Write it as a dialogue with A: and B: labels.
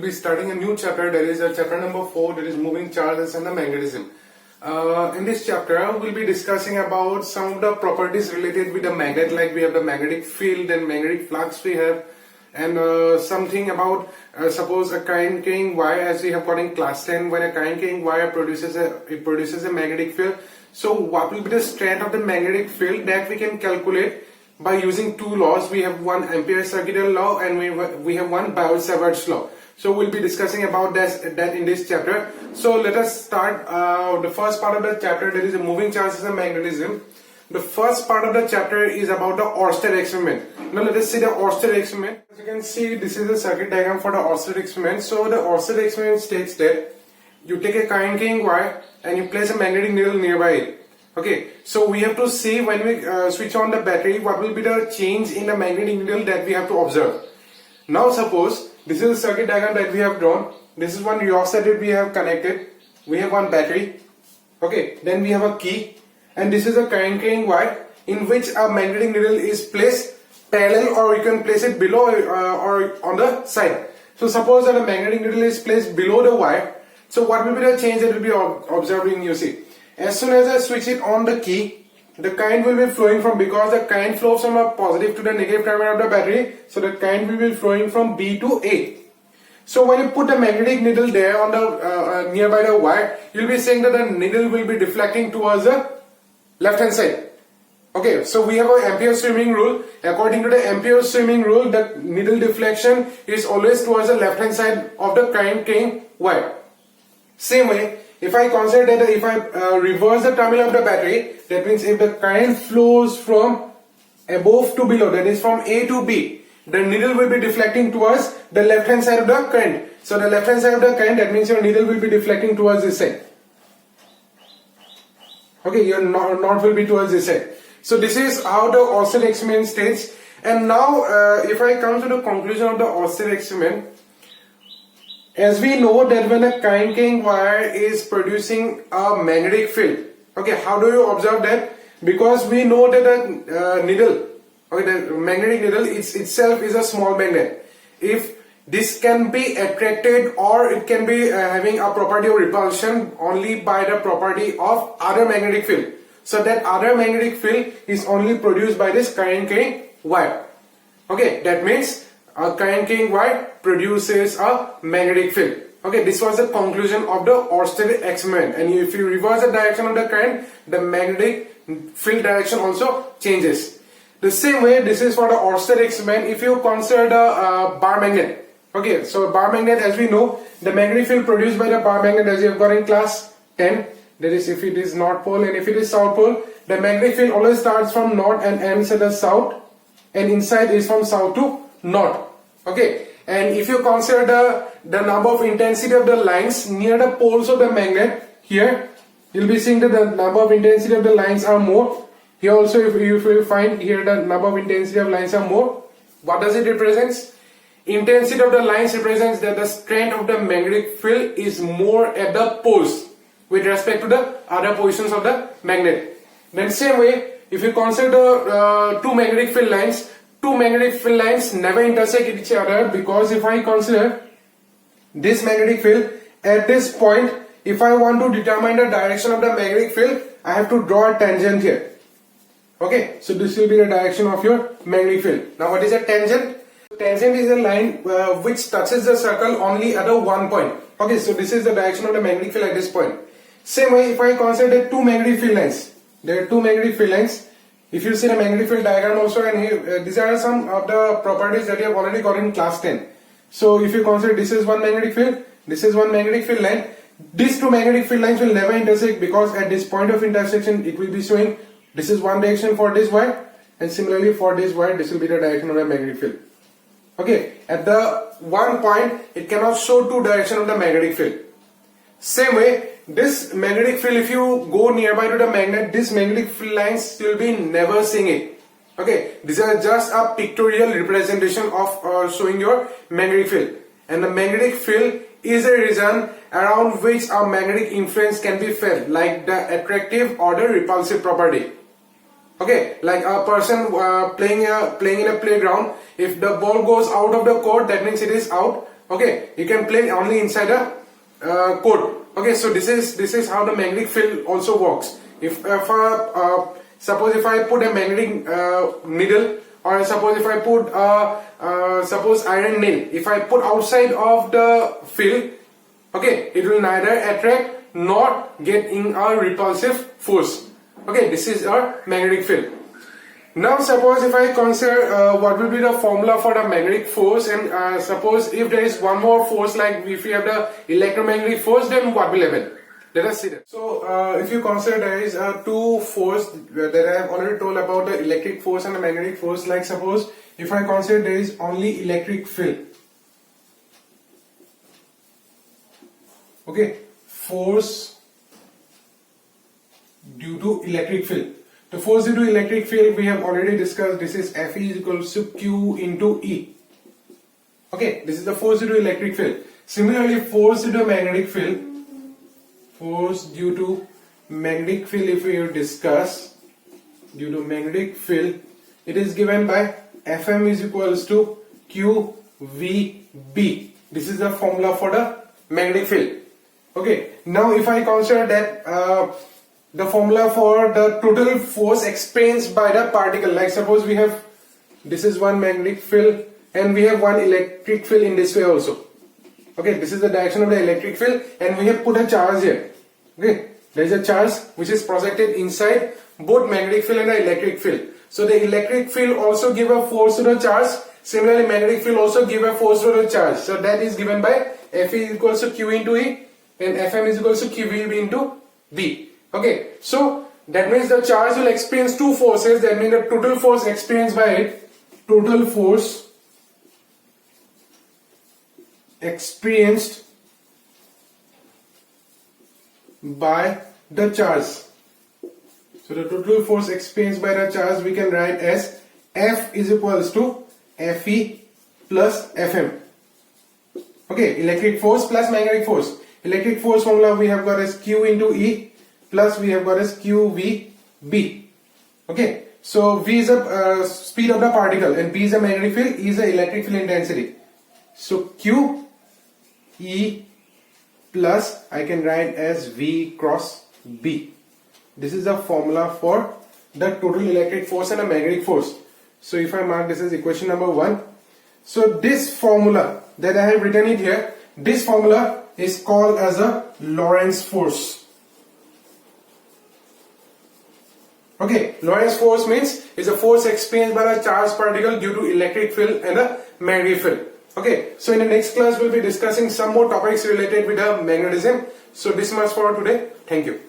A: be starting a new chapter. That is chapter number 4. That is moving charges and the magnetism. In this chapter, we'll be discussing about some of the properties related with the magnet, like we have the magnetic field and magnetic flux we have, and something about suppose a current carrying wire, as we have got in class 10, when a current carrying wire produces a magnetic field. So what will be the strength of the magnetic field that we can calculate by using two laws? We have one Ampere's circuital law and we have one Biot-Savart's law. So we'll be discussing about that in this chapter. So let us start the first part of the chapter, that is the moving charges and magnetism. The first part of the chapter is about the Oersted experiment. Now let us see the Oersted experiment. As you can see, this is the circuit diagram for the Oersted experiment. So the Oersted experiment states that you take a current carrying wire and you place a magnetic needle nearby it. Okay, so we have to see when we switch on the battery, what will be the change in the magnetic needle that we have to observe. Now suppose this is a circuit diagram that we have drawn. This is one rheostat that we have connected. We have one battery. Okay, then we have a key, and this is a current carrying wire in which a magnetic needle is placed parallel, or you can place it below or on the side. So suppose that a magnetic needle is placed below the wire. So what will be the change that will be observed in, you see? As soon as I switch it on the key, the current will be flowing from, because the current flows from a positive to the negative terminal of the battery, so the current will be flowing from B to A. So when you put the magnetic needle there on the nearby the wire, you'll be saying that the needle will be deflecting towards the left hand side. Okay, so we have an Ampere's swimming rule. According to the Ampere's swimming rule, the needle deflection is always towards the left hand side of the current carrying wire. Same way, if I consider that if I reverse the terminal of the battery, that means if the current flows from above to below, that is from A to B, the needle will be deflecting towards the left hand side of the current. So the left hand side of the current, that means your needle will be deflecting towards this side. Okay, your knot will be towards this side. So this is how the Oersted experiment states. And now if I come to the conclusion of the Oersted experiment, as we know that when a current carrying wire is producing a magnetic field, okay, how do you observe that? Because we know that the needle, okay, the magnetic needle itself is a small magnet. If this can be attracted, or it can be having a property of repulsion only by the property of other magnetic field. So that other magnetic field is only produced by this current carrying wire. Okay, that means a current carrying wire produces a magnetic field. Okay, this was the conclusion of the Oersted experiment. And if you reverse the direction of the current, the magnetic field direction also changes. The same way, this is for the Oersted experiment. If you consider the bar magnet. Okay, so bar magnet, as we know, the magnetic field produced by the bar magnet, as you have got in class 10, that is if it is north pole and if it is south pole, the magnetic field always starts from north and ends at the south, and inside is from south to north. Okay, and if you consider the number of intensity of the lines near the poles of the magnet, here you'll be seeing that the number of intensity of the lines are more. Here also, if you find here the number of intensity of lines are more. What does it represent? Intensity of the lines represents that the strength of the magnetic field is more at the poles with respect to the other positions of the magnet. Then same way, if you consider two magnetic field lines never intersect each other, because if I consider this magnetic field at this point, if I want to determine the direction of the magnetic field, I have to draw a tangent here. Okay, so this will be the direction of your magnetic field. Now what is a tangent? Tangent is a line which touches the circle only at a one point. Okay, so this is the direction of the magnetic field at this point. Same way, if I consider two magnetic field lines, there are two magnetic field lines. If you see the magnetic field diagram also, and here, these are some of the properties that you have already got in class 10. So if you consider this is one magnetic field, this is one magnetic field line, these two magnetic field lines will never intersect, because at this point of intersection it will be showing this is one direction for this wire, and similarly for this wire this will be the direction of the magnetic field. Okay, at the one point it cannot show two directions of the magnetic field. Same way, this magnetic field, if you go nearby to the magnet, this magnetic field lines you will be never seeing it. Okay, these are just a pictorial representation of showing your magnetic field. And the magnetic field is a region around which a magnetic influence can be felt, like the attractive or the repulsive property. Okay, like a person playing in a playground, if the ball goes out of the court, that means it is out. Okay, you can play only inside a code. Okay, so this is how the magnetic field also works. If suppose if I put a magnetic needle, or suppose if I put suppose iron nail, if I put outside of the field, okay, it will neither attract nor get in a repulsive force. Okay, this is our magnetic field. Now suppose if I consider what will be the formula for the magnetic force, and suppose if there is one more force, like if we have the electromagnetic force, then what will happen? Let us see that. So if you consider there is two force that I have already told about, the electric force and the magnetic force. Like suppose if I consider there is only electric field. Okay, force due to electric field. The force due to electric field we have already discussed. This is Fe is equals to Q into E. Okay, this is the force due to electric field. Similarly, force due to magnetic field. Force due to magnetic field, if we discuss, due to magnetic field, it is given by Fm is equals to QVB. This is the formula for the magnetic field. Okay, now if I consider that the formula for the total force experienced by the particle, like suppose we have, this is one magnetic field and we have one electric field in this way also. Okay, this is the direction of the electric field and we have put a charge here. Okay, there is a charge which is projected inside both magnetic field and the electric field. So the electric field also give a force to the charge. Similarly, magnetic field also give a force to the charge. So that is given by F is equals to Q into E and Fm is equals to QV into B. Okay, so that means the charge will experience two forces. That means the total force experienced by it, total force experienced by the charge. So the total force experienced by the charge we can write as F is equals to Fe plus Fm. Okay, electric force plus magnetic force. Electric force formula we have got as Q into E plus we have got as QVB. Okay, so V is the speed of the particle and B is the magnetic field, E is the electric field intensity. So Q E plus I can write as V cross B. This is the formula for the total electric force and the magnetic force. So if I mark this as equation number 1, so this formula that I have written it here, this formula is called as a Lorentz force. Okay, Lorentz force means is a force experienced by a charged particle due to electric field and a magnetic field. Okay, so in the next class we'll be discussing some more topics related with the magnetism. So this much for today. Thank you.